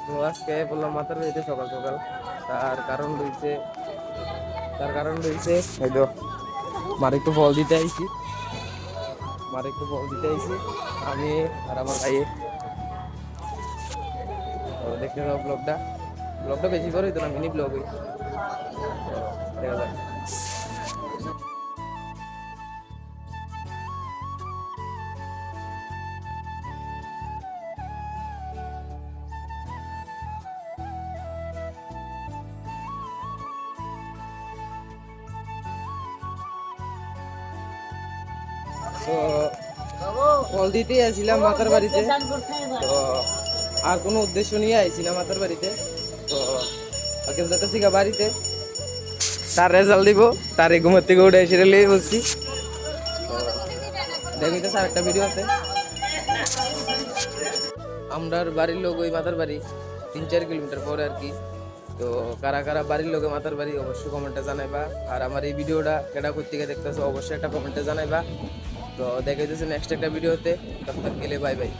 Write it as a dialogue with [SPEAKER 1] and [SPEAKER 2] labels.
[SPEAKER 1] আজকে বললাম মাথার বাড়িতে সকাল সকাল। তার কারণ রয়েছে তার কারণ রয়েছে এই তো মার একটু ফল দিতে আইছি। আমি আর আমার ভাই। তো দেখতে পাবো ব্লগটা বেশি বড় হইতো না, মিনি ব্লগই। দেখা যাক। তো ফল দিতেই আসছিলাম মাতার বাড়িতে। তো আর কোনো উদ্দেশ্য নিয়ে আইছিলাম মাতার বাড়িতে। তো কেউ যাতেছি গা বাড়িতে, তার রেজাল্ট দিব। তার ঘুমের থেকে উঠে এসে লেগে বসছি। দেখি তো স্যার একটা ভিডিও আছে। আমরার বাড়ির লোক ওই মাতার বাড়ি 3-4 কিলোমিটার পরে আর কি। তো কারা কারা বাড়ির লোকে মাতার বাড়ি অবশ্যই কমেন্টে জানাইবা। আর আমার এই ভিডিওটা কেডা কোত্থেকে দেখতেছো অবশ্যই একটা কমেন্টে জানাইবা। তো দেখাইতেছি নেক্সট একটা ভিডিওতে। তখন গেলে বাই বাই।